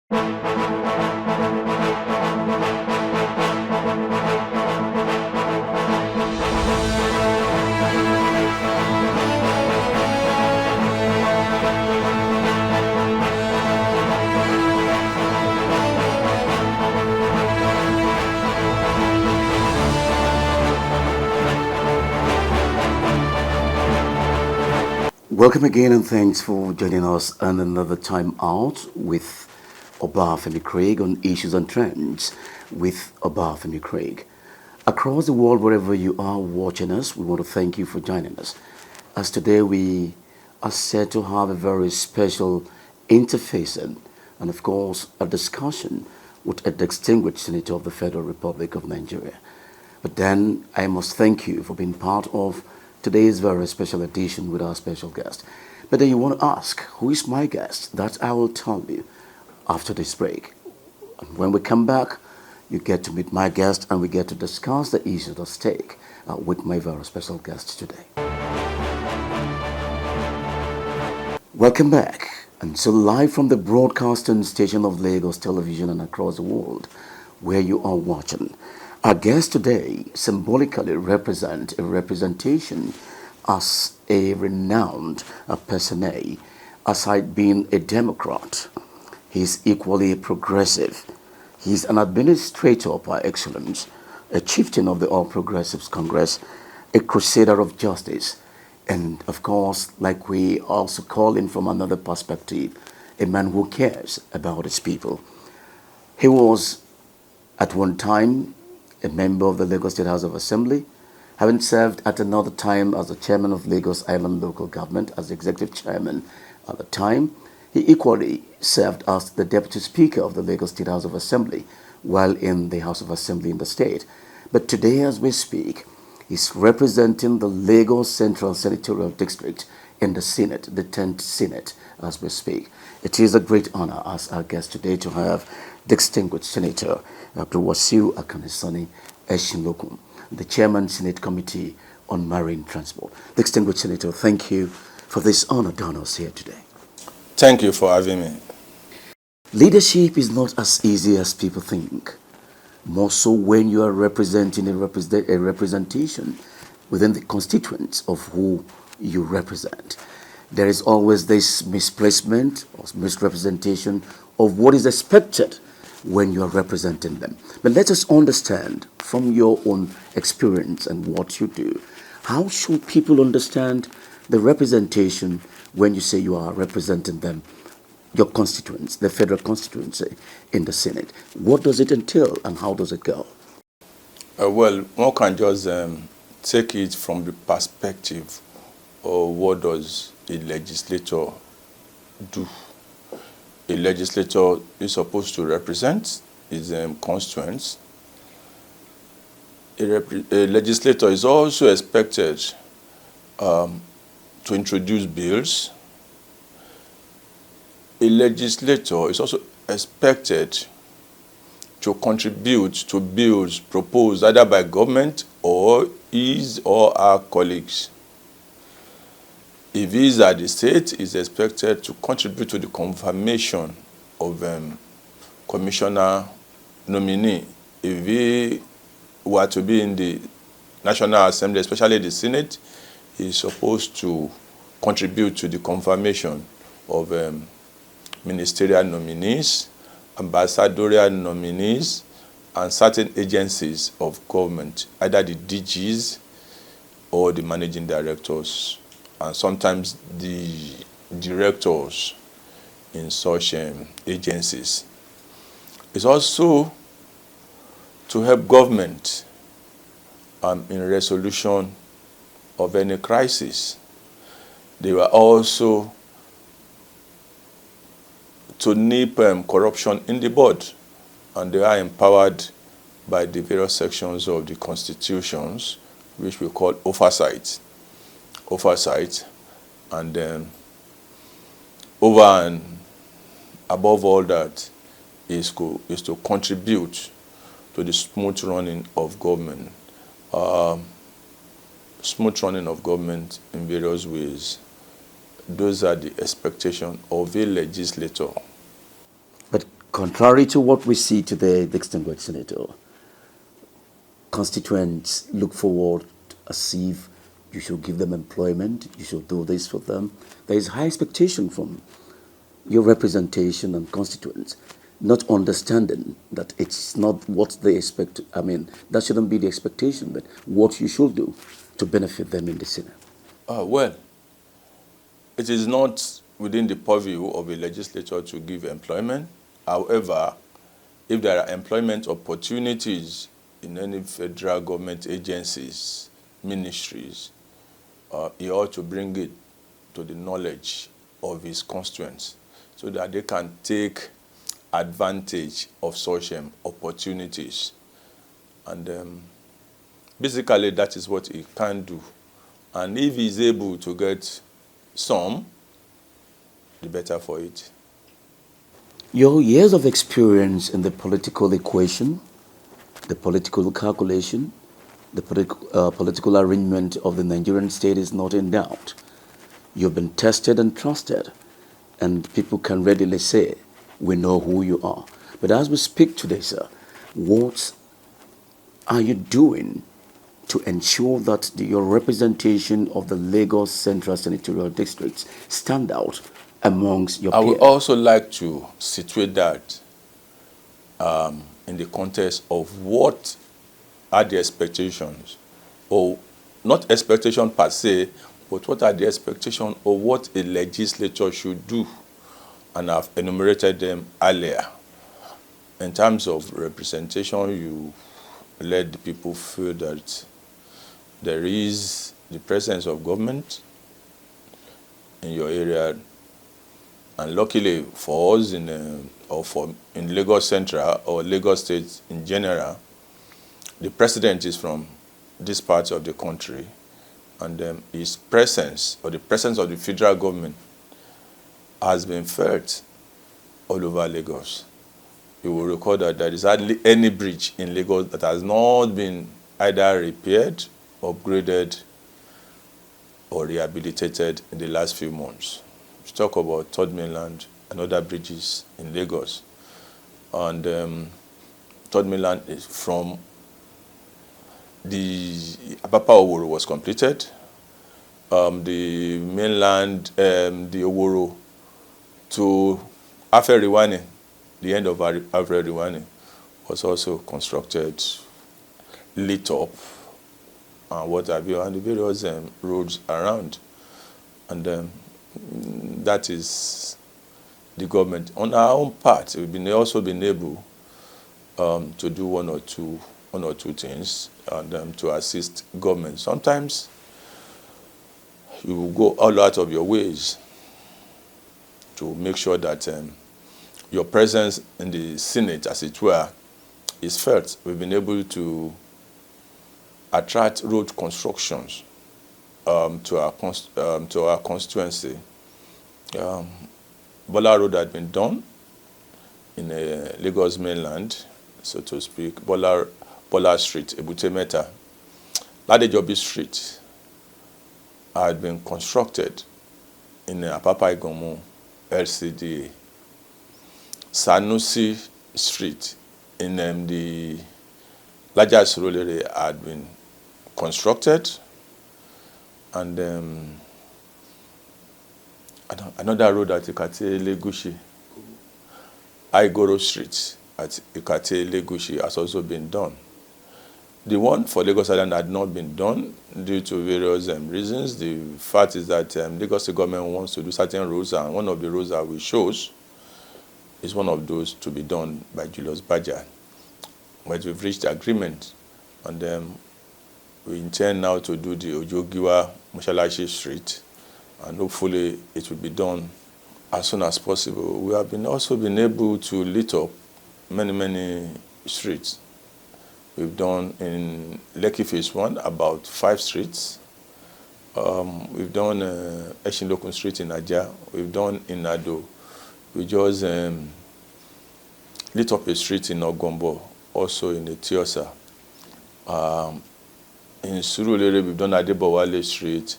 Welcome again, and thanks for joining us on another time out with Obafemi Craig on Issues and Trends with Obafemi Craig. Across the world, wherever you are watching us, we want to thank you for joining us. As today we are set to have a very special interfacing and, of course, a discussion with a distinguished senator of the Federal Republic of Nigeria. But then I must thank you for being part of today's very special edition with our special guest. But then you want to ask, who is my guest? That I will tell you after this break. And when we come back, you get to meet my guest and we get to discuss the issues at stake with my very special guest today. Welcome back. And so live from the broadcasting station of Lagos Television and across the world where you are watching. Our guest today symbolically represent a representation as a renowned personage, aside being a Democrat. He is equally progressive. He is an administrator par excellence, a chieftain of the All Progressives Congress, a crusader of justice, and of course, like we also call him from another perspective, a man who cares about his people. He was at one time a member of the Lagos State House of Assembly, having served at another time as the chairman of Lagos Island Local Government as the executive chairman at the time. He equally served as the deputy speaker of the Lagos State House of Assembly while in the House of Assembly in the state. But today, as we speak, he's representing the Lagos Central Senatorial District in the Senate, the 10th Senate, as we speak. It is a great honor as our guest today to have distinguished Senator Abdulwasiu Akanisani Eshinlokun, the Chairman Senate Committee on Marine Transport. Distinguished Senator, thank you for this honor done us here today. Thank you for having me. Leadership is not as easy as people think, more so when you are representing a representation within the constituents of who you represent. There is always this misplacement or misrepresentation of what is expected when you are representing them. But let us understand from your own experience and what you do, how should people understand the representation when you say you are representing them, your constituents, the federal constituency in the Senate? What does it entail and how does it go? Well, one can just take it from the perspective of what does a legislator do. A legislator is supposed to represent his constituents. A legislator is also expected to introduce bills. A legislator is also expected to contribute to bills proposed either by government or his or her colleagues. If he is at the state, he is expected to contribute to the confirmation of commissioner nominee. If he were to be in the National Assembly, especially the Senate, he is supposed to contribute to the confirmation of ministerial nominees, ambassadorial nominees, and certain agencies of government, either the DGs or the managing directors, and sometimes the directors in such agencies. It's also to help government in resolution of any crisis. They were also to nip corruption in the bud, and they are empowered by the various sections of the constitutions, which we call oversight, and then over and above all that is to contribute to the smooth running of government. Smooth running of government in various ways. Those are the expectations of a legislator. But Contrary to what we see today, distinguished Senator, constituents look forward as if you should give them employment, you should do this for them. There is high expectation from your representation and constituents, not understanding that it's not what they expect. I mean, that shouldn't be the expectation, but what you should do to benefit them in the Senate. Well, it is not within the purview of a legislature to give employment. However, if there are employment opportunities in any federal government agencies, ministries, he ought to bring it to the knowledge of his constituents so that they can take advantage of such opportunities. And basically, that is what he can do. And if he's able to get some, the better for it. Your years of experience in the political equation, the political calculation, the political arrangement of the Nigerian state is not in doubt. You've been tested and trusted, and people can readily say, we know who you are. But as we speak today, sir, what are you doing to ensure that your representation of the Lagos Central Senatorial District stand out amongst your I peers? would also like to situate that in the context of what are the expectations, or not expectation per se, but what are the expectations of what a legislature should do, and I've enumerated them earlier. In terms of representation, you let the people feel that there is the presence of government in your area, and luckily for us in Lagos Central or Lagos State in general, the president is from this part of the country, and his presence, or the presence of the federal government, has been felt all over Lagos. You will recall that there is hardly any bridge in Lagos that has not been either repaired, upgraded, or rehabilitated in the last few months. We talk about Third Mainland and other bridges in Lagos. And Third Mainland is from the Apapa Oworo was completed. The mainland, the Oworo to Aferiwani, the end of Aferiwani, was also constructed, lit up, and what have you, and the various roads around. And that is the government. On our own part, we've also been able to do one or two things, and to assist government. Sometimes you will go all out of your ways to make sure that your presence in the Senate, as it were, is felt. We've been able to attract road constructions to our constituency. Bola Road had been done in Lagos mainland, so to speak. Bola Street, Ebute Metta. Ladejobi Street had been constructed in Apapa Igomu LCDA. Sanusi Street in the larger area had been constructed, and another road at Ikate Legushi, Aigoro Street at Ikate Legushi, has also been done. The one for Lagos Island had not been done due to various reasons. The fact is that Lagos government wants to do certain roads, and one of the roads that we chose is one of those to be done by Julius Baja. But we've reached agreement, and we intend now to do the Ojogiwa Moshalashi Street, and hopefully it will be done as soon as possible. We have also been able to lit up many streets. We've done in Lekki Phase 1 about 5 streets. We've done Eshinlokun Street in Ajah. We've done in Ado. We just lit up a street in Ogombo, also in Etiosa. In Surulere, we've done Adebowale Street,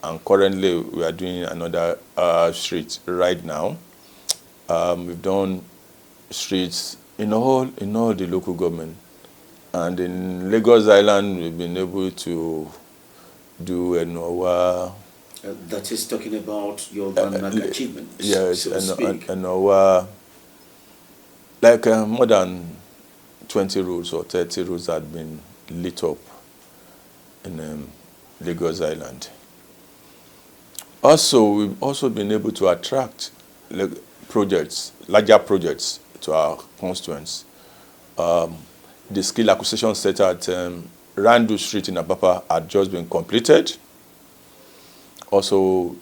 and currently we are doing another street right now. We've done streets in all the local government. And in Lagos Island, we've been able to do Enowa. That is talking about your landmark achievements, Yes, so to speak. Enowa, like more than 20 roads or 30 roads had been lit up in Lagos Island. Also, we've also been able to attract larger projects to our constituents. The skill acquisition center at Randu Street in Apapa had just been completed. Also,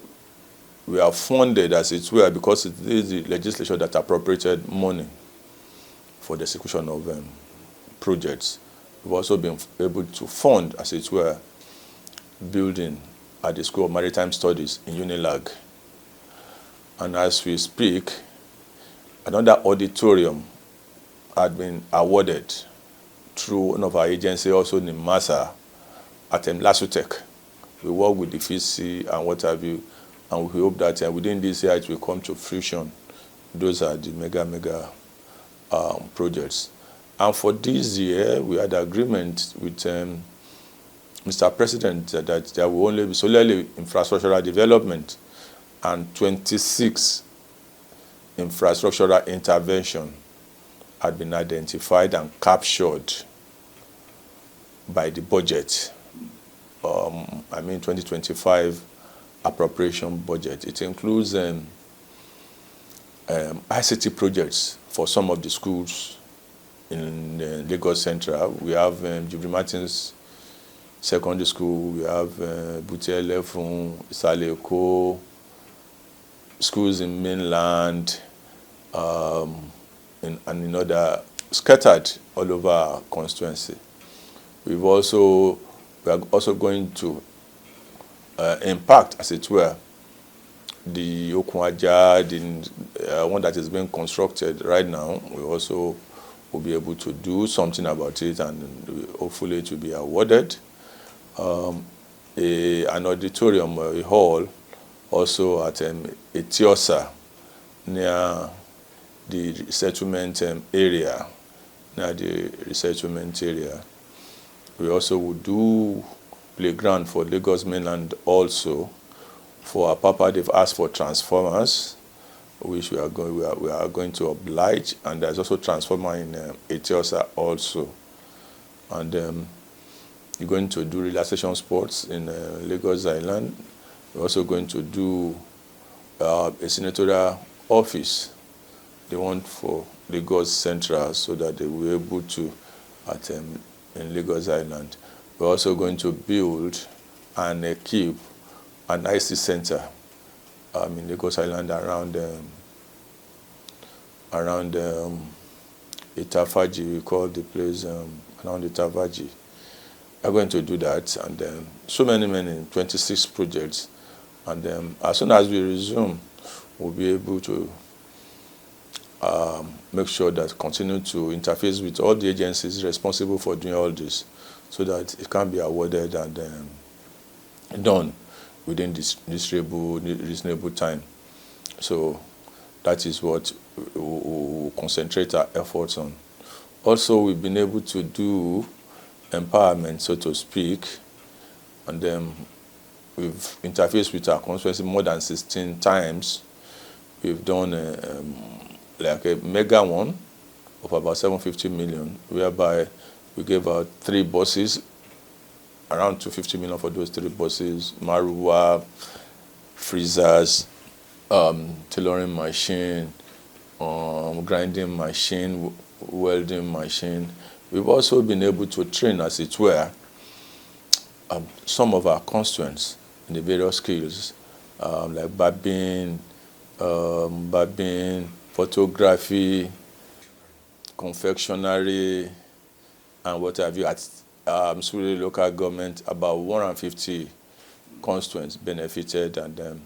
we are funded, as it were, because it is the legislature that appropriated money for the execution of projects. We've also been able to fund, as it were, building at the School of Maritime Studies in Unilag. And as we speak, another auditorium had been awarded through one of our agencies, also in Masa, at Lasutech. We work with the FISI and what have you, and we hope that within this year it will come to fruition. Those are the mega projects. And for this year, we had agreement with Mr. President that there will only be solely infrastructural development and 26 infrastructural intervention had been identified and captured by the budget. 2025 appropriation budget. It includes ICT projects for some of the schools in Lagos Central. We have Jubilee Martins Secondary School, we have Butia Lefun, Saleko, schools in mainland, and in other, scattered all over our constituency. We are also going to impact, as it were, the Okunwaja, the one that is being constructed right now. We also will be able to do something about it, and hopefully it will be awarded. An auditorium, a hall, also at Etiosa, near the resettlement area. We also will do playground for Lagos mainland also. For Apapa, they've asked for transformers, which we are going to oblige, and there's also transformer in Etiosa also. And you're going to do relaxation sports in Lagos Island. We're also going to do a senatorial office, the one for Lagos Central, so that they will be able to in Lagos Island. We're also going to build and equip an IC center in Lagos Island around Itafaji. We call the place around Itafaji. We're going to do that, and so many 26 projects. And as soon as we resume, we'll be able to make sure that continue to interface with all the agencies responsible for doing all this, so that it can be awarded and done within this reasonable time. So that is what we'll concentrate our efforts on. Also, we've been able to do empowerment, so to speak, and we've interfaced with our constituency more than 16 times. We've done like a mega one of about 750 million, whereby we gave out 3 buses, around 250 million for those 3 buses, Maruwa, freezers, tailoring machine, grinding machine, welding machine. We've also been able to train, as it were, some of our constituents in the various skills, like barbing, photography, confectionery, and what have you. At Surrey local government, about 150 constituents benefited and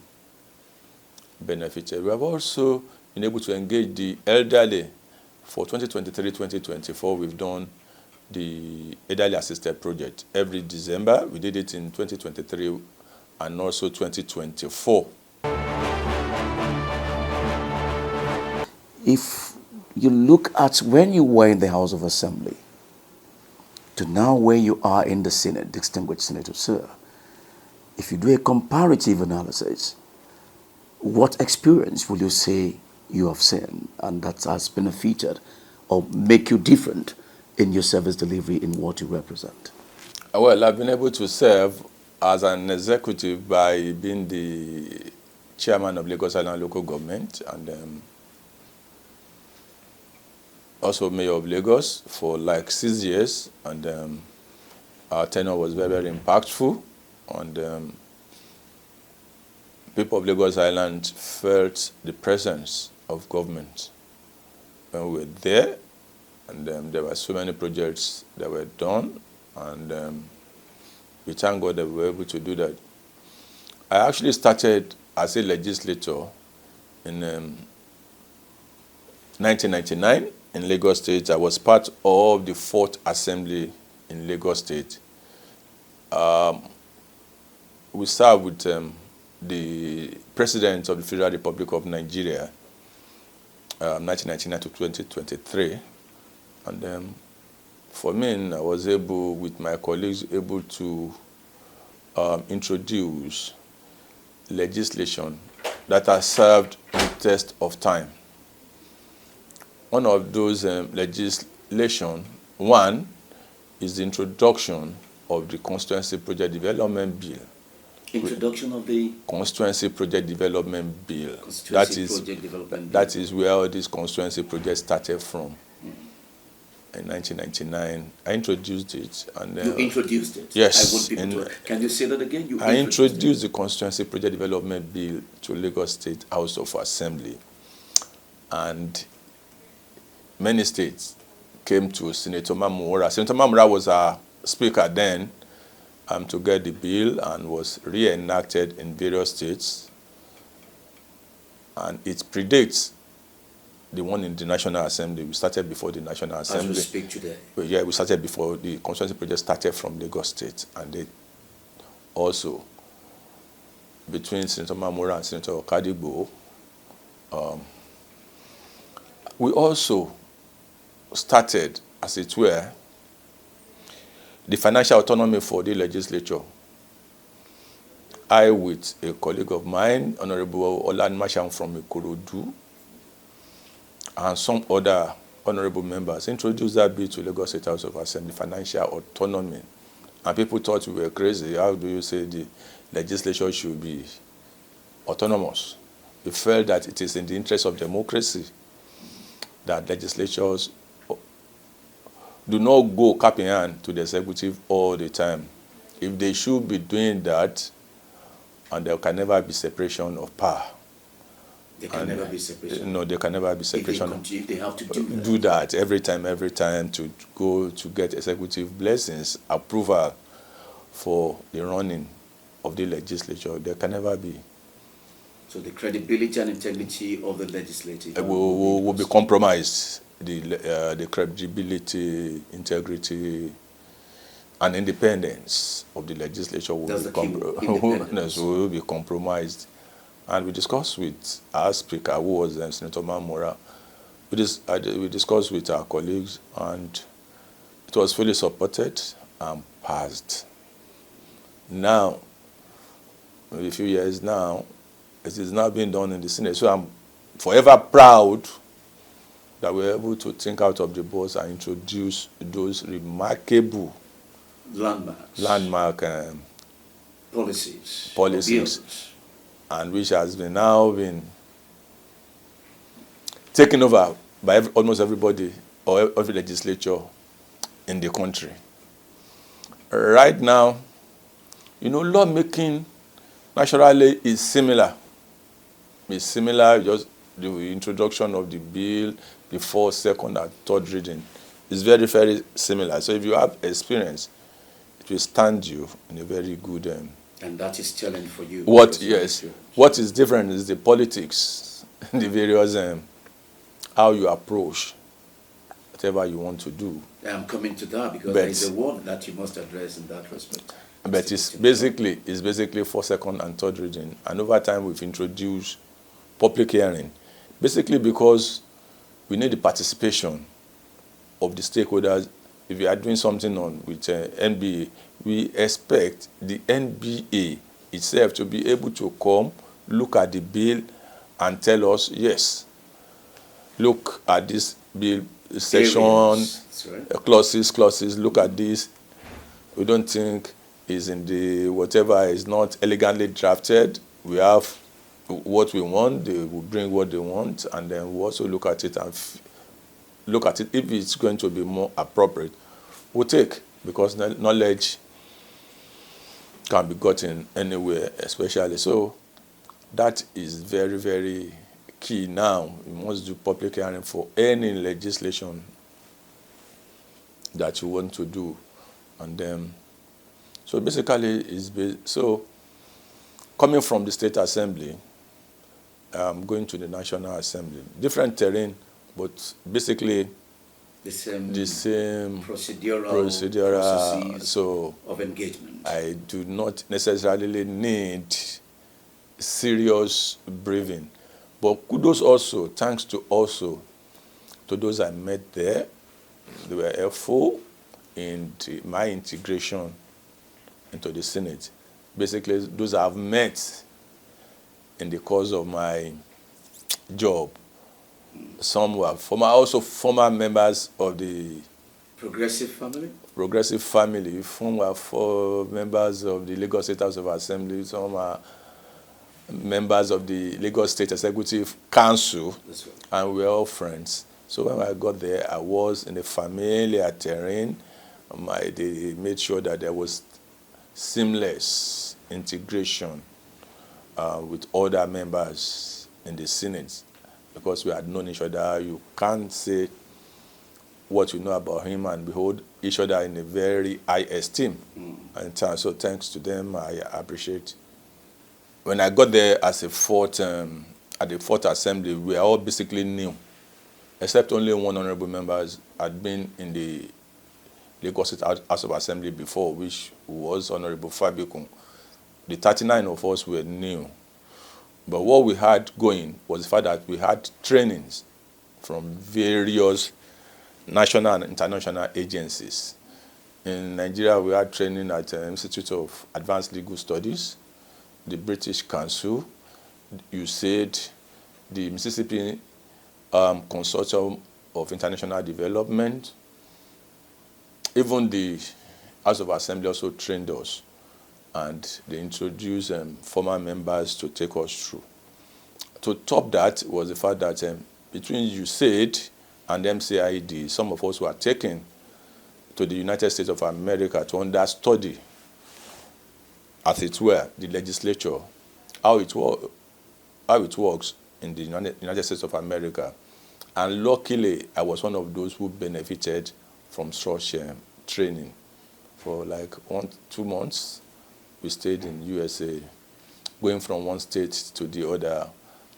benefited. We have also been able to engage the elderly. For 2023-2024, we've done the elderly assisted project every December. We did it in 2023 and also 2024. If you look at when you were in the House of Assembly to now where you are in the Senate, distinguished Senator Sir, if you do a comparative analysis, what experience will you say you have seen and that has benefited or make you different in your service delivery in what you represent? Well, I've been able to serve as an executive by being the chairman of Lagos Island Local Government and also mayor of Lagos for like 6 years. And our tenure was very, very impactful. And people of Lagos Island felt the presence of government when we were there. And there were so many projects that were done. And we thank God that we were able to do that. I actually started as a legislator in 1999 in Lagos State. I was part of the 4th Assembly in Lagos State. We served with the President of the Federal Republic of Nigeria, 1999 to 2023. And for me, I was able, with my colleagues, able to introduce legislation that has served the test of time. One of those legislation, one, is the introduction of the Constituency Project Development Bill. Introduction of the Constituency Project Development Bill. That is where all these constituency projects started from. In 1999, I introduced it. And you introduced it? Yes. Can you say that again? I introduced the Constituency Project Development Bill to Lagos State House of Assembly. And many states came to Senator Mamora. Senator Mamora was our speaker then to get the bill and was reenacted in various states. And it predates the one in the National Assembly. We started before the National Assembly. As we speak today. Yeah, we started before the constituency project started from Lagos State. And they also, between Senator Mamora and Senator Okadigbo, we also started, as it were, the financial autonomy for the legislature. I, with a colleague of mine, Honorable Olan Masham from Ikorodu, and some other honorable members, introduced that bill to Lagos State House of Assembly, financial autonomy. And people thought we were crazy. How do you say the legislature should be autonomous? We felt that it is in the interest of democracy that legislatures do not go cap in hand to the executive all the time. If they should be doing that, and there can never be separation of power. There can never be separation. No, there can never be separation. If they have to do do that every time to go to get executive blessings, approval for the running of the legislature. There can never be. So the credibility and integrity of the legislative will be compromised. The credibility, integrity, and independence of the legislature will be compromised. And we discussed with our speaker, who was Senator Mamora. We discussed with our colleagues, and it was fully supported and passed. Now, maybe a few years now, it is now being done in the Senate. So I'm forever proud that we're able to think out of the box and introduce those remarkable landmark policies, and which has been now been taken over by almost everybody or every legislature in the country. Right now, lawmaking naturally is similar. It's similar, just the introduction of the bill, the first, second, and third reading is very, very similar. So if you have experience, it will stand you in a very good. And that is challenge for you. What is different is the politics, the various how you approach whatever you want to do. I'm coming to that because there is a word that you must address in that respect. But it's basically for second and third reading, and over time we've introduced public hearing, basically because we need the participation of the stakeholders. If you are doing something on with NBA, we expect the NBA itself to be able to come, look at the bill, and tell us, yes, look at this bill section, That's right. clauses, look at this. We don't think is in the whatever is not elegantly drafted. We have what we want, they will bring what they want, and then we also look at it and look at it. If it's going to be more appropriate, we'll take, because knowledge can be gotten anywhere, especially. So that is very, very key now. You must do public hearing for any legislation that you want to do. And then, so basically, so coming from the State Assembly, going to the National Assembly, different terrain, but basically The same procedural processes so of engagement. I do not necessarily need serious briefing, but kudos also, thanks to those I met there. They were helpful in my integration into the Senate. Basically, those I've met in the course of my job. Some were former members of the Progressive family. Some were members of the Lagos State House of Assembly. Some are members of the Lagos State Executive Council. That's right. And we were all friends. So when I got there, I was in a familiar terrain. They made sure that there was seamless integration with other members in the Senate, because we had known each other. You can't say what you know about him and behold each other in a very high esteem. And so thanks to them, I appreciate. When I got there as at the fourth assembly, we are all basically new, except only one honorable member had been in the Lagos State House of Assembly before, which was Honorable Fabikun. The 39 of us were new. But what we had going was the fact that we had trainings from various national and international agencies. In Nigeria, we had training at the Institute of Advanced Legal Studies, the British Council, USAID, the Mississippi Consortium of International Development. Even the House of Assembly also trained us, and they introduced former members to take us through. To top that was the fact that between USAID and MCID, some of us were taken to the United States of America to understudy, as it were, the legislature, how it works in the United States of America. And luckily, I was one of those who benefited from such training. For like 2 months, we stayed in USA, going from one state to the other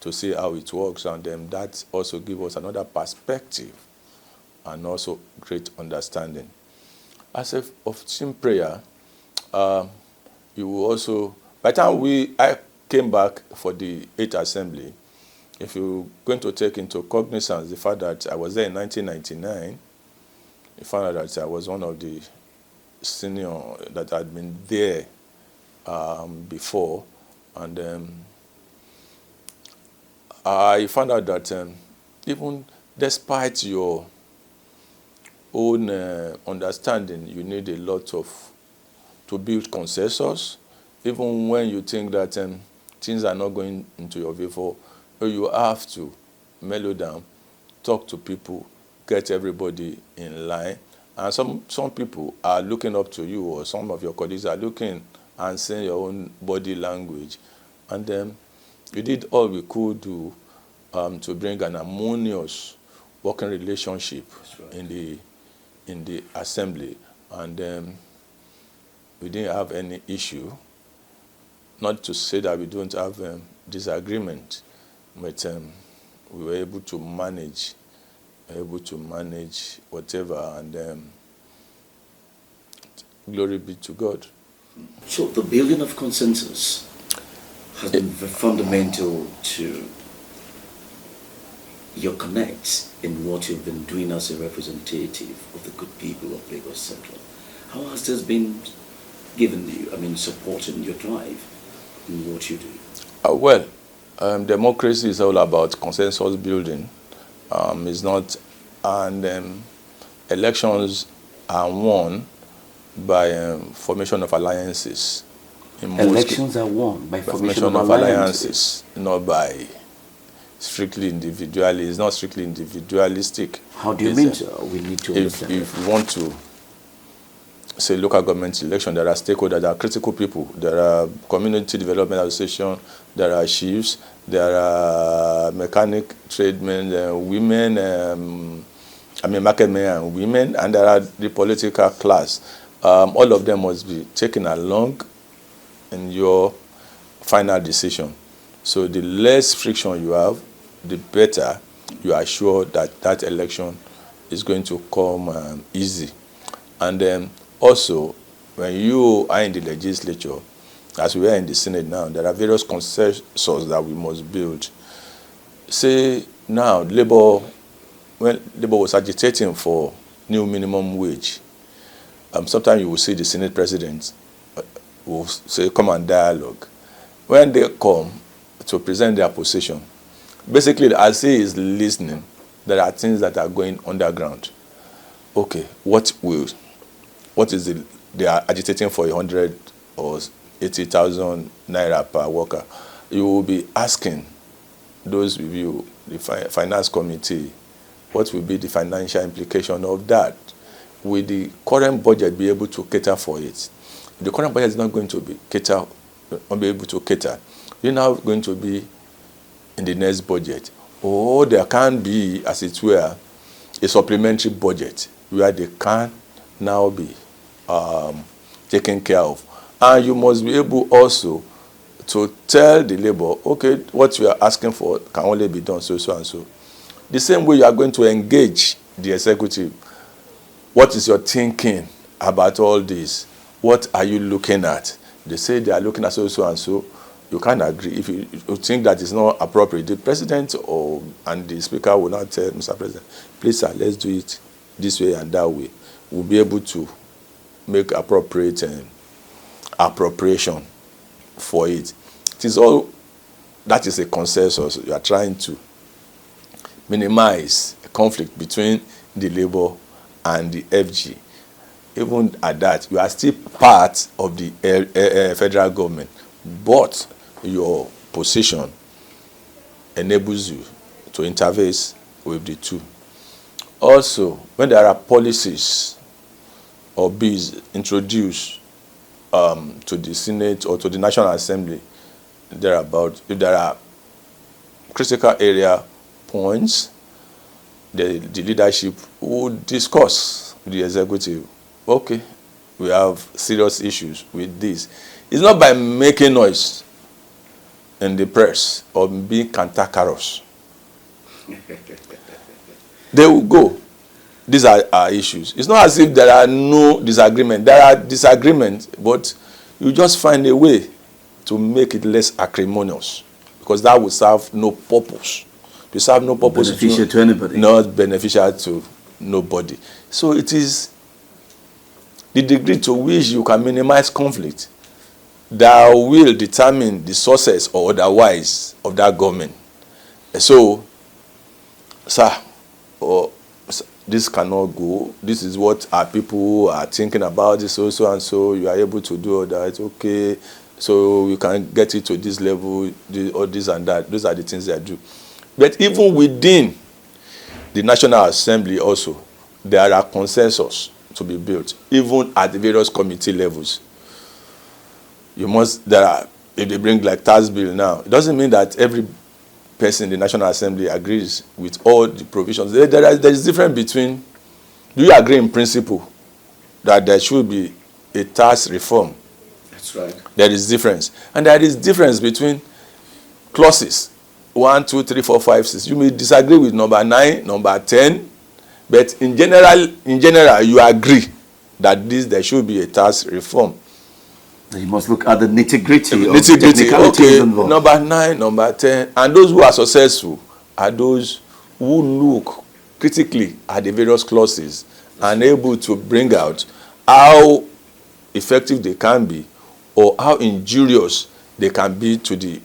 to see how it works, and then that also gave us another perspective and also great understanding. As of team prayer, you will also, by the time I came back for the 8th assembly, if you're going to take into cognizance the fact that I was there in 1999, you found out that I was one of the senior that had been there before, and I found out that even despite your own understanding, you need a lot to build consensus, even when you think that things are not going into your favor. You have to mellow down, talk to people, get everybody in line. And some people are looking up to you, or some of your colleagues are looking and seeing your own body language. And we did all we could do to bring an harmonious working relationship in the assembly. And we didn't have any issue. Not to say that we don't have disagreement, but we were able to manage whatever, and glory be to God. So the building of consensus has been fundamental to your connect in what you've been doing as a representative of the good people of Lagos Central. How has this been given you, supporting your drive in what you do? Well, democracy is all about consensus building. It's not, and elections are won by formation of alliances. Elections are won by formation of alliances, not by strictly individually. It's not strictly individualistic. How do you mean, sir? We need to understand. If you want to say local government election, there are stakeholders, there are critical people, there are community development association, there are chiefs, there are mechanic tradesmen, women, market men and women, and there are the political class. All of them must be taken along in your final decision. So the less friction you have, the better you are sure that that election is going to come easy. And then also, when you are in the legislature, as we are in the Senate now, there are various consensus that we must build. Say now, when Labour was agitating for new minimum wage, sometimes you will see the Senate president will say, come and dialogue. When they come to present their position, basically, as he is listening, there are things that are going underground. Okay, what is they are agitating for 100 or 80,000 naira per worker. You will be asking those of you, the finance committee, what will be the financial implication of that? Will the current budget be able to cater for it? If the current budget is not going to be able to cater, you're now going to be in the next budget. Or there can be, as it were, a supplementary budget where they can now be taken care of. And you must be able also to tell the labor, okay, what you are asking for can only be done so and so. The same way you are going to engage the executive. What is your thinking about all this? What are you looking at? They say they are looking at so and so. You can't agree. If you think that is not appropriate, the president and the speaker will not tell Mr. President, please, sir, let's do it this way and that way. We'll be able to make appropriate appropriation for it. It is all, that is a consensus. You are trying to minimize conflict between the Labour and the FG. Even at that, you are still part of the federal government, but your position enables you to interface with the two. Also, when there are policies or bills introduced to the Senate or to the National Assembly, thereabout, if there are critical area points, the leadership would discuss with the executive. Okay, we have serious issues with this. It's not by making noise in the press or being cantankerous. They will go. These are our issues. It's not as if there are no disagreement. There are disagreements, but you just find a way to make it less acrimonious, because that will serve no purpose. To serve no purpose. Beneficial to anybody. Not beneficial to nobody. So it is the degree to which you can minimize conflict that will determine the success or otherwise of that government. So, sir, this cannot go. This is what our people are thinking about this also, and so you are able to do all that. Okay, so you can get it to this level, or this and that. Those are the things they do. But even within the National Assembly also, there are consensus to be built, even at the various committee levels. If they bring like tax bill now, it doesn't mean that every person in the National Assembly agrees with all the provisions. There is difference between, do you agree in principle that there should be a tax reform? That's right. There is difference. And there is difference between clauses, 1, 2, 3, 4, 5, 6. You may disagree with number 9, number 10, but in general, you agree that there should be a tax reform. You must look at the nitty-gritty. Okay, involved. Number 9, number 10, and those who are successful are those who look critically at the various clauses and able to bring out how effective they can be or how injurious they can be to the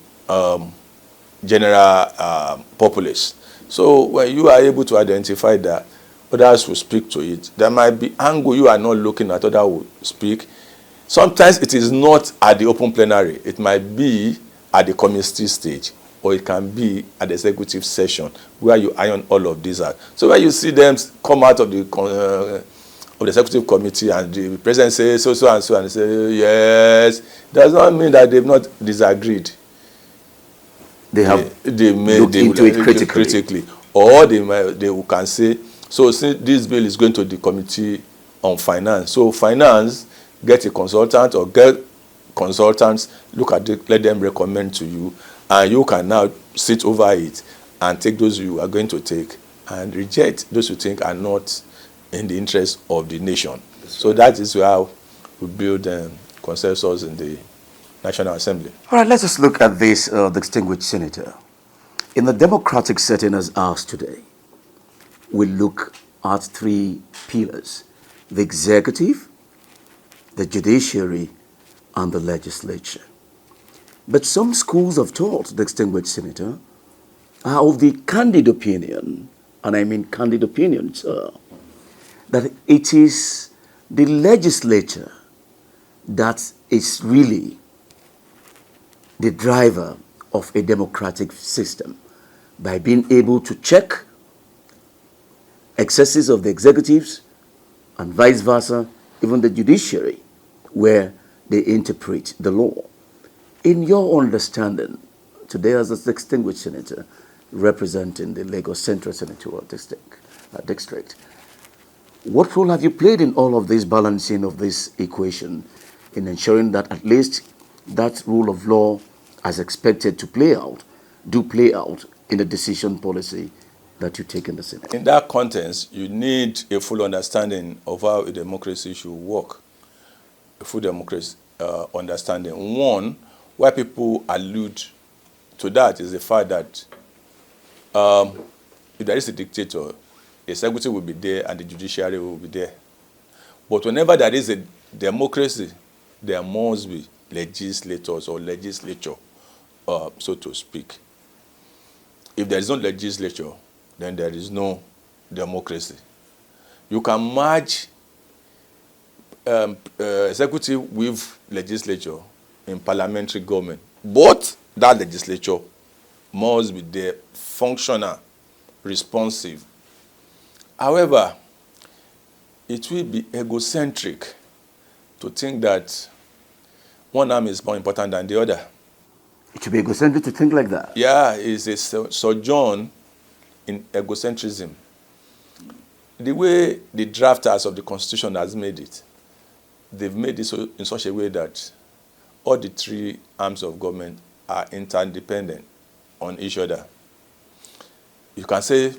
general populace. So when you are able to identify that, others will speak to it. There might be angle you are not looking at, others will speak. Sometimes it is not at the open plenary. It might be at the committee stage, or it can be at the executive session where you iron all of these out. So when you see them come out of the executive committee and the president says so and so, and say yes, does not mean that they've not disagreed. They have they looked into it critically. Or they can say, so since this bill is going to the committee on finance, so finance get a consultant or get consultants, look at it, let them recommend to you, and you can now sit over it and take those you are going to take and reject those you think are not in the interest of the nation. So that is how we build consensus in the National Assembly. All right, let's just look at this distinguished senator. In the democratic setting as ours today, we look at three pillars: the executive, the judiciary, and the legislature. But some schools of thought, distinguished senator, are of the candid opinion, and I mean candid opinion, sir, that it is the legislature that is really the driver of a democratic system by being able to check excesses of the executives and vice versa, even the judiciary, where they interpret the law. In your understanding, today as a distinguished senator representing the Lagos Central Senatorial District, what role have you played in all of this balancing of this equation in ensuring that at least that rule of law as expected to play out in the decision policy that you take in the Senate? In that context, you need a full understanding of how a democracy should work. A full democracy understanding. One, why people allude to that is the fact that if there is a dictator, the executive will be there and the judiciary will be there. But whenever there is a democracy, there must be legislators or legislature, so to speak. If there is no legislature, then there is no democracy. You can merge executive with legislature in parliamentary government, but that legislature must be there, functional, responsive. However, it will be egocentric to think that one arm is more important than the other. It should be egocentric to think like that. Yeah, it's a sojourn in egocentrism. The way the drafters of the Constitution has made it, they've made it in such a way that all the three arms of government are interdependent on each other. You can say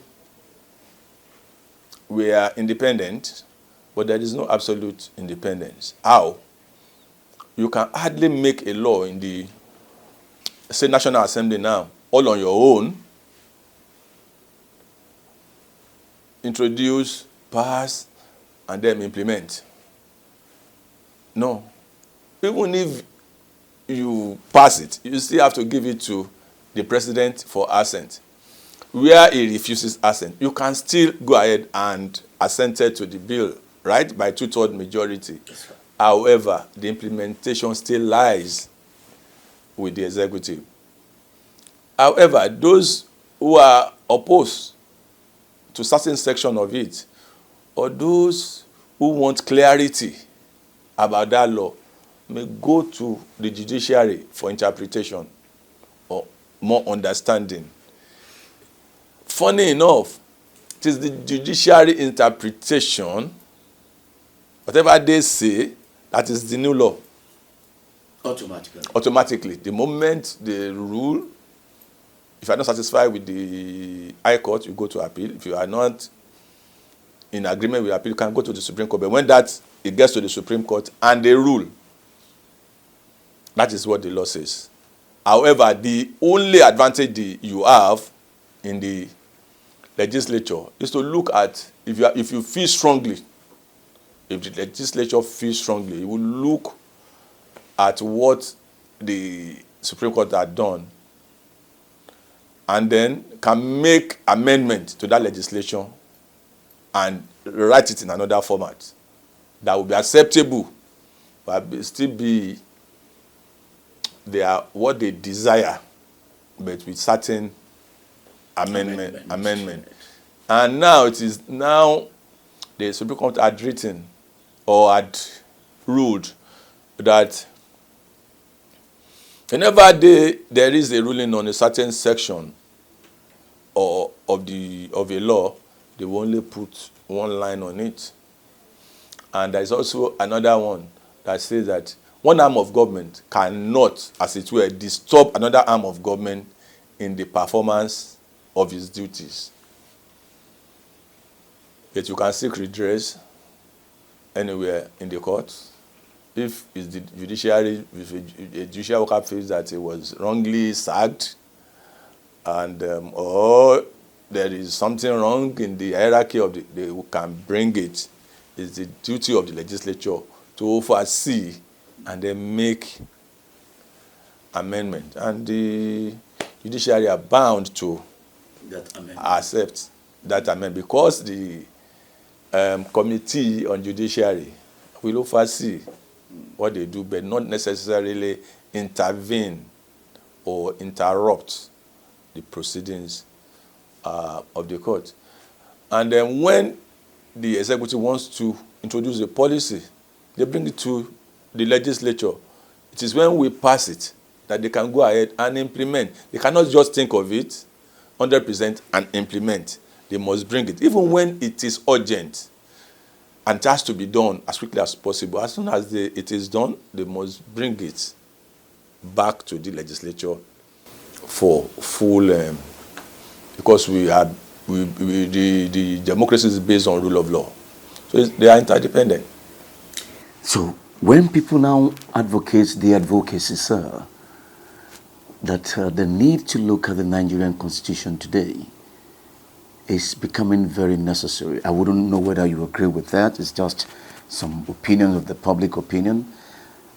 we are independent, but there is no absolute independence. How? You can hardly make a law in the, say, National Assembly now, all on your own, introduce, pass, and then implement. No. Even if you pass it, you still have to give it to the president for assent. Where he refuses assent, you can still go ahead and assent to the bill, right, by 2/3 majority. Right. However, the implementation still lies with the executive. However, those who are opposed to certain section of it, or those who want clarity about that law, may go to the judiciary for interpretation or more understanding. Funny enough, it is the judiciary interpretation, whatever they say, that is the new law. Automatically. The moment they rule, if you are not satisfied with the High Court, you go to appeal. If you are not in agreement with appeal, you can go to the Supreme Court. But when it gets to the Supreme Court and they rule, that is what the law says. However, the only advantage you have in the legislature is to look at, if you feel strongly, if the legislature feels strongly, it will look at what the Supreme Court had done and then can make amendment to that legislation and write it in another format that will be acceptable, but still be what they desire, but with certain amendment. And now the Supreme Court had written or had ruled that whenever there is a ruling on a certain section of a law, they will only put one line on it. And there is also another one that says that one arm of government cannot, as it were, disturb another arm of government in the performance of its duties. Yet you can seek redress anywhere in the court. If it's the judiciary, if a judicial worker feels that it was wrongly sacked, and or there is something wrong in the hierarchy of they can bring it. It's the duty of the legislature to oversee and then make amendment. And the judiciary are bound to accept that amendment because the committee on judiciary will oversee what they do, but not necessarily intervene or interrupt the proceedings of the court. And then when the executive wants to introduce a policy, they bring it to the legislature. It is when we pass it that they can go ahead and implement. They cannot just think of it 100% and implement. They must bring it, even when it is urgent and it has to be done as quickly as possible. As soon as it is done, they must bring it back to the legislature for full, because the democracy is based on rule of law. So they are interdependent. So when people now advocate the advocacy, sir, that the need to look at the Nigerian constitution today is becoming very necessary. I wouldn't know whether you agree with that. It's just some opinion of the public opinion,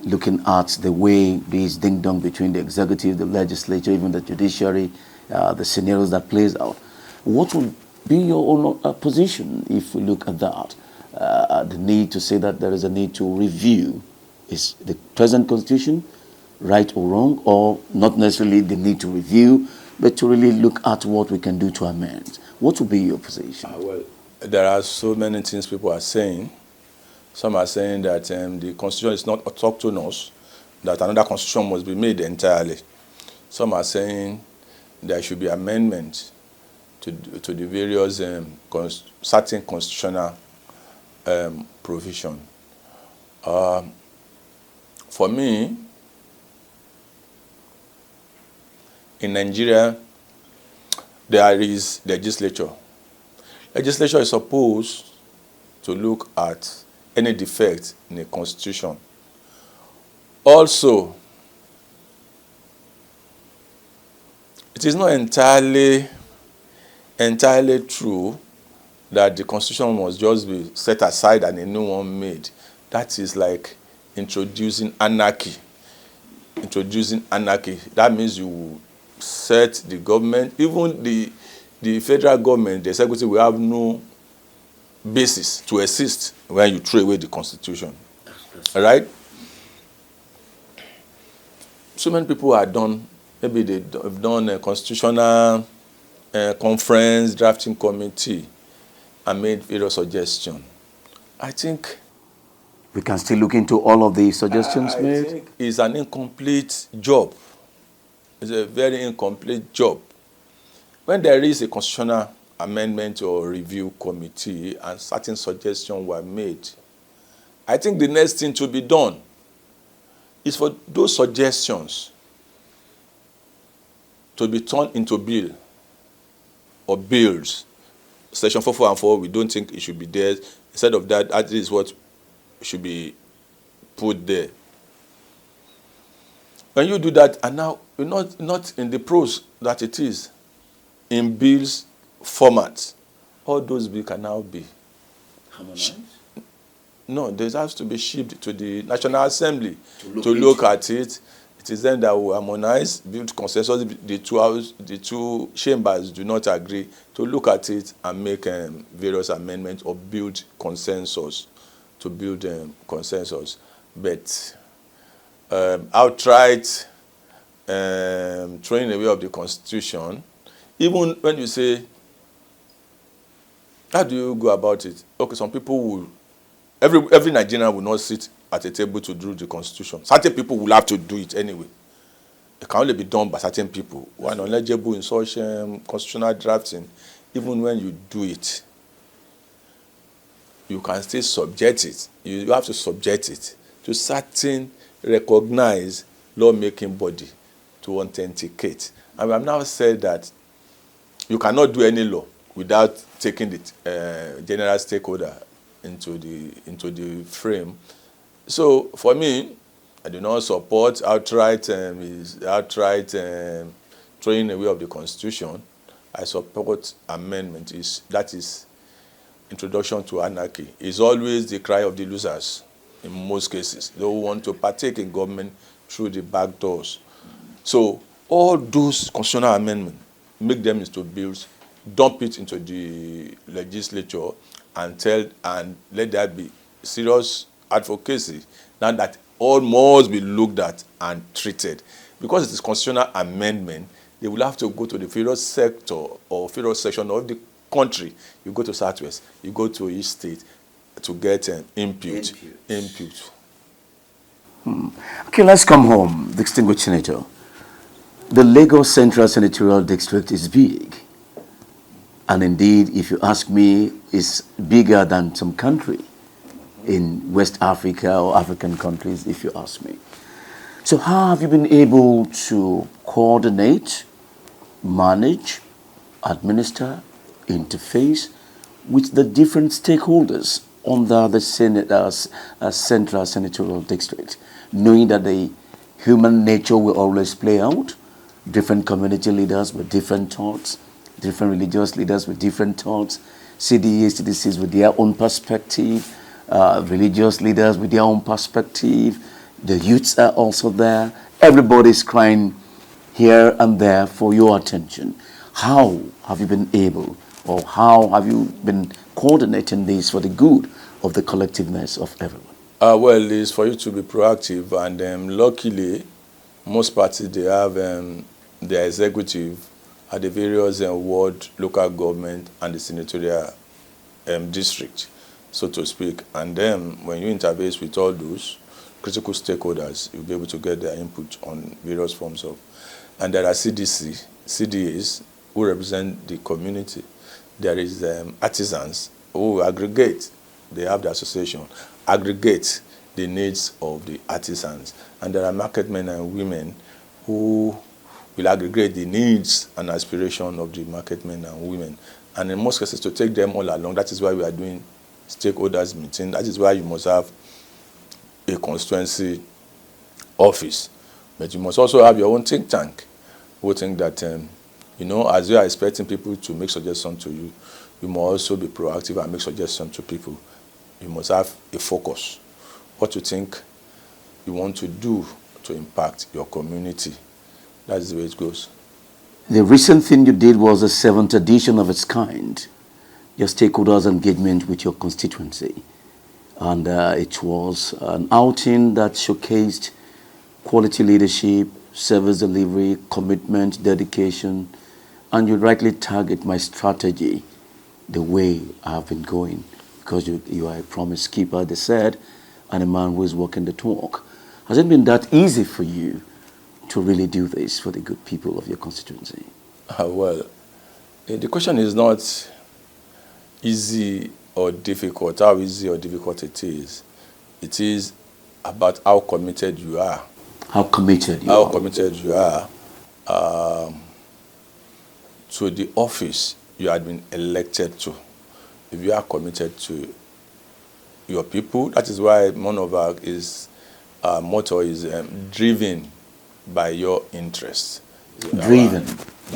looking at the way this ding-dong between the executive, the legislature, even the judiciary, the scenarios that plays out. What would be your own position if we look at that? The need to say that there is a need to review, is the present constitution right or wrong, or not necessarily the need to review, but to really look at what we can do to amend? What would be your position? Well, there are so many things people are saying. Some are saying that the constitution is not autochthonous, that another constitution must be made entirely. Some are saying there should be amendments to the various certain constitutional provision. For me, in Nigeria, there is legislature. Legislature is supposed to look at any defect in a constitution. Also, it is not entirely true that the constitution must just be set aside and a new one made. That is like introducing anarchy. That means you set the government, even the federal government, the executive will have no basis to assist when you throw away the constitution. All right? So many people are done, maybe they've done a constitutional conference, drafting committee, and made various suggestions. I think we can still look into all of the suggestions made. I think it's an incomplete job. It's a very incomplete job. When there is a constitutional amendment or review committee and certain suggestions were made, I think the next thing to be done is for those suggestions to be turned into bill or bills. Section 444, we don't think it should be there. Instead of that, that is what should be put there. When you do that, and now not in the prose that it is, in bills format, all those bills can now be. Harmonized? No, there has to be shipped to the National Assembly To to look look at it. It is then that we harmonize, build consensus. The two chambers do not agree to look at it and make various amendments or build consensus, to build consensus. But outright throwing away of the Constitution, even when you say, how do you go about it? Okay, some people will, every Nigerian will not sit at a table to do the Constitution. Certain people will have to do it anyway. It can only be done by certain people who are knowledgeable in such constitutional drafting. Even when you do it, you can still subject it. You have to subject it to certain recognized lawmaking body to authenticate. And we have now said that you cannot do any law without taking the general stakeholder into the frame. So for me, I do not support outright throwing away of the Constitution. I support amendment. That is introduction to anarchy. It's always the cry of the losers in most cases. They who want to partake in government through the back doors. So all those constitutional amendments, make them into bills, dump it into the legislature, and let there be serious advocacy. Now that all must be looked at and treated. Because it is constitutional amendment, they will have to go to the various sector or various section of the country. You go to Southwest, you go to each state to get an input. Okay, let's come home, distinguished Senator. The Lagos Central Senatorial District is big. And indeed, if you ask me, it's bigger than some country in West Africa or African countries, if you ask me. So how have you been able to coordinate, manage, administer, interface with the different stakeholders under the Central Senatorial District, knowing that the human nature will always play out, different community leaders with different thoughts, different religious leaders with different thoughts, CDAs, CDCs with their own perspective, religious leaders with their own perspective, the youths are also there, everybody's crying here and there for your attention. How have you been able, or how have you been coordinating this for the good of the collectiveness of everyone? Well, it's for you to be proactive, and luckily, most parties, they have their executive at the various ward, local government, and the senatorial district, so to speak. And then when you interface with all those critical stakeholders, you'll be able to get their input on various forms of. And there are CDAs who represent the community. There is artisans who aggregate. They have the association, aggregate the needs of the artisans. And there are market men and women who will aggregate the needs and aspiration of the market men and women. And in most cases, to take them all along, that is why we are doing stakeholders meeting. That is why you must have a constituency office. But you must also have your own think tank, who think that, as you are expecting people to make suggestions to you, you must also be proactive and make suggestions to people. You must have a focus. What you think you want to do to impact your community. That's the way it goes. The recent thing you did was the 7th edition of its kind, your stakeholders' engagement with your constituency. And it was an outing that showcased quality leadership, service delivery, commitment, dedication, and you rightly target my strategy the way I've been going, because you are a promise keeper, they said, and a man who is walking the talk. Has it been that easy for you to really do this for the good people of your constituency? Well, the question is not easy or difficult, how easy or difficult it is. It is about how committed you are. How committed you how are. committed you are to the office you had been elected to. If you are committed to your people, that is why one of our motto is driven by your interests. driven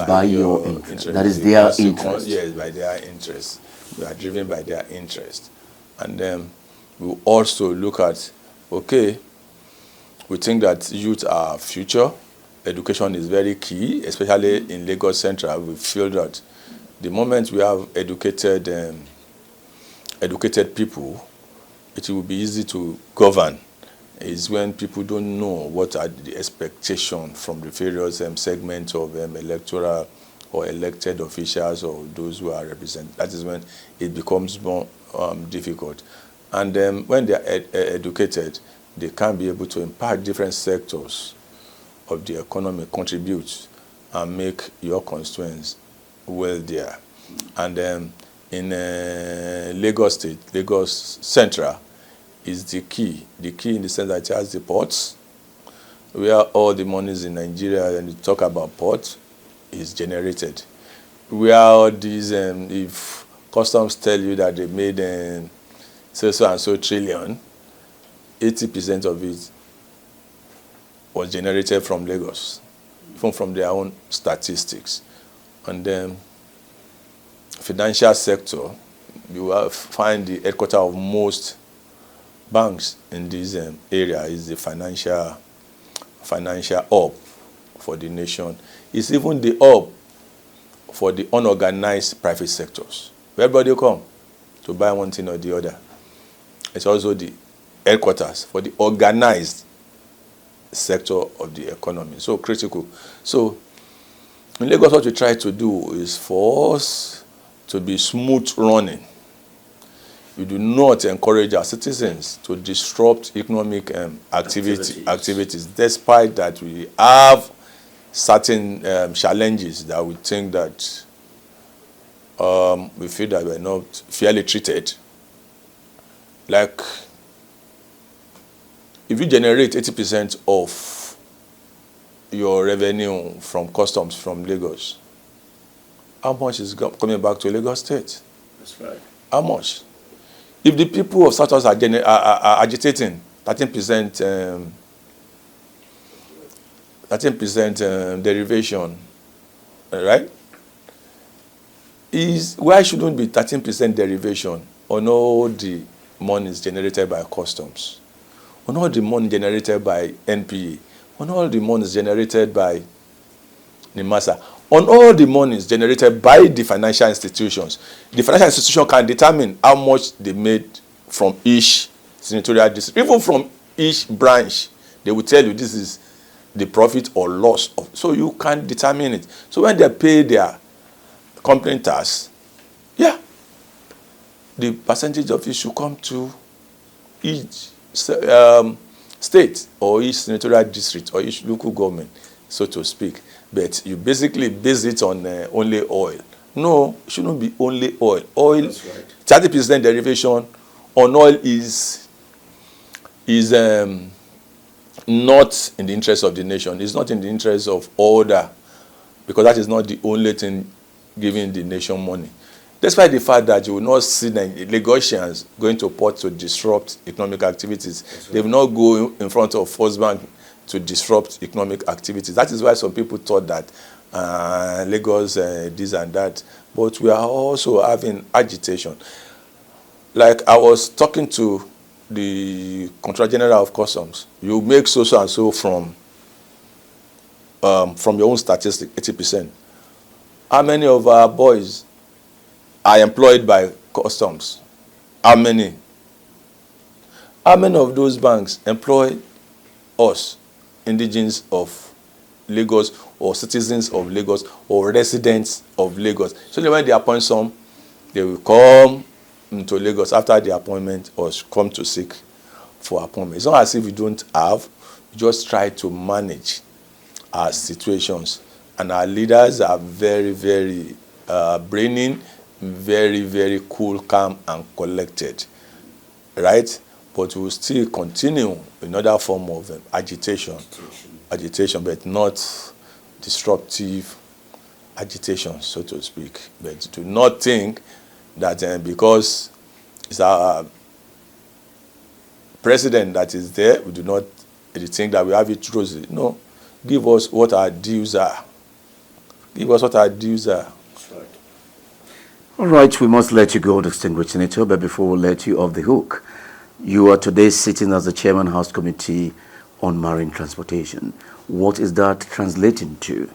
by your interest. That is their interest. Yes, by their interest. We are driven by their interest. And then we also look at, okay, we think that youth are future. Education is very key, especially in Lagos Central. We feel that the moment we have educated people, it will be easy to govern. Is when people don't know what are the expectations from the various segments of electoral or elected officials or those who are represented. That is when it becomes more difficult. And when they are educated, they can be able to impact different sectors of the economy, contribute and make your constituents wealthier. And in Lagos State, Lagos Central is the key in the sense that it has the ports, where all the monies in Nigeria, and you talk about ports, is generated. Where all these, if customs tell you that they made so and so trillion, 80% of it was generated from Lagos, even from their own statistics. And then financial sector, you will find the headquarters of most banks in this area is the financial hub for the nation. It's even the hub for the unorganized private sectors. Everybody come to buy one thing or the other. It's also the headquarters for the organized sector of the economy. So critical. So in Lagos, what we try to do is for us to be smooth running. We do not encourage our citizens to disrupt economic activities, despite that we have certain challenges that we think that we feel that we're not fairly treated. Like, if you generate 80% of your revenue from customs from Lagos, how much is coming back to Lagos State? That's right. How much? If the people of South are agitating 13% derivation, right? Why shouldn't be 13% derivation on all the monies generated by customs, on all the money generated by NPA, on all the monies generated by NIMASA, on all the monies generated by the financial institutions? The financial institution can determine how much they made from each senatorial district. Even from each branch, they will tell you this is the profit or loss of. So you can determine it. So when they pay their company tax, yeah, the percentage of it should come to each state or each senatorial district or each local government, so to speak. But you basically base it on only oil. No, it shouldn't be only oil. Oil, that's right. 30% derivation on oil is not in the interest of the nation. It's not in the interest of order, because that is not the only thing giving the nation money. Despite the fact that you will not see the Lagosians going to port to disrupt economic activities. Right. They will not go in front of First Bank to disrupt economic activities. That is why some people thought that Lagos this and that. But we are also having agitation. Like I was talking to the Controller General of Customs. You make so and so from your own statistic, 80%. How many of our boys are employed by customs? How many? How many of those banks employ us, indigenes of Lagos or citizens of Lagos or residents of Lagos? So when they appoint some, they will come to Lagos after the appointment or come to seek for appointment. It's not as if we don't have, we just try to manage our situations. And our leaders are very, very brainy, very, very cool, calm, and collected, right? But we will still continue another form of agitation, but not disruptive agitation, so to speak. But do not think that because it's our president that is there, we do not think that we have it rosy. No, give us what our dues are. give us what our dues are. All right, we must let you go, distinguished senator, but before we let you off the hook, you are today sitting as the chairman House Committee on Marine Transportation. What is that translating to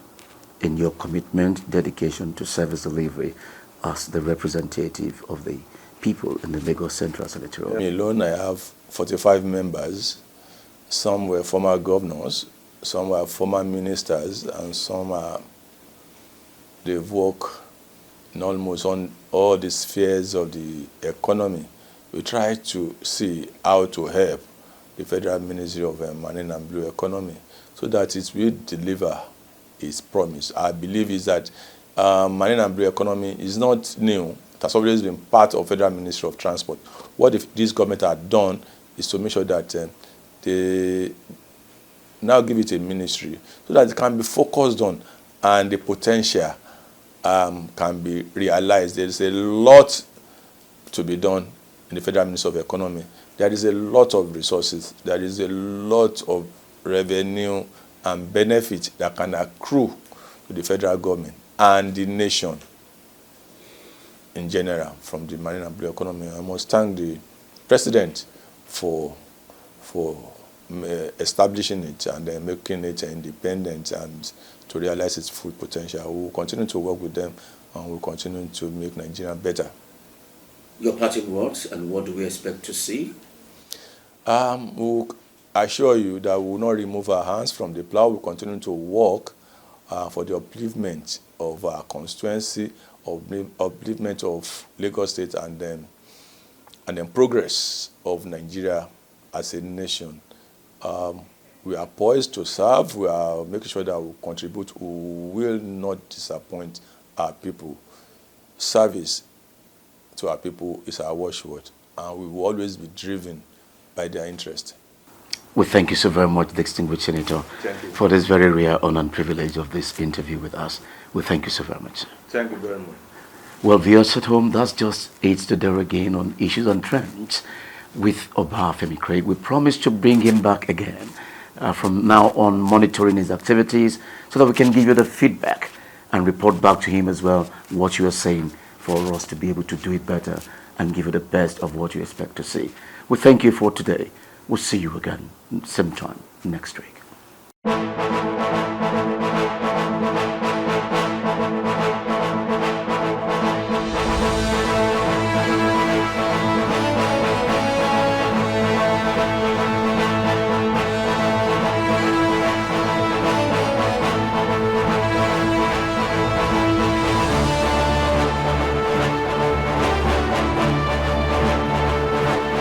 in your commitment, dedication to service delivery as the representative of the people in the Lagos Central Senatorial? Me alone, I have 45 members. Some were former governors, some were former ministers, and some they've worked in almost on all the spheres of the economy. We try to see how to help the Federal Ministry of Marine and Blue Economy so that it will deliver its promise. I believe is that Marine and Blue Economy is not new. It has always been part of Federal Ministry of Transport. What if this government had done is to make sure that they now give it a ministry so that it can be focused on and the potential can be realized. There is a lot to be done in the Federal Ministry of Economy. There is a lot of resources. There is a lot of revenue and benefit that can accrue to the federal government and the nation in general from the Marine and Blue Economy. I must thank the President for establishing it and making it independent and to realize its full potential. We will continue to work with them and we will continue to make Nigeria better. Your parting words, and what do we expect to see? We assure you that we will not remove our hands from the plow. We will continue to work for the upliftment of our constituency, upliftment of Lagos State, and then progress of Nigeria as a nation. We are poised to serve. We are making sure that we contribute. We will not disappoint our people. Service to our people is our watchword, and we will always be driven by their interest. We thank you so very much, the distinguished senator, for this very rare honor and privilege of this interview with us. We thank you so very much, sir. Thank you very much. Well, viewers at home, that's just it today again on Issues and Trends with Obafemi Craig. We promise to bring him back again from now on, monitoring his activities so that we can give you the feedback and report back to him as well what you are saying for us to be able to do it better and give you the best of what you expect to see. We thank you for today. We'll see you again same time next week.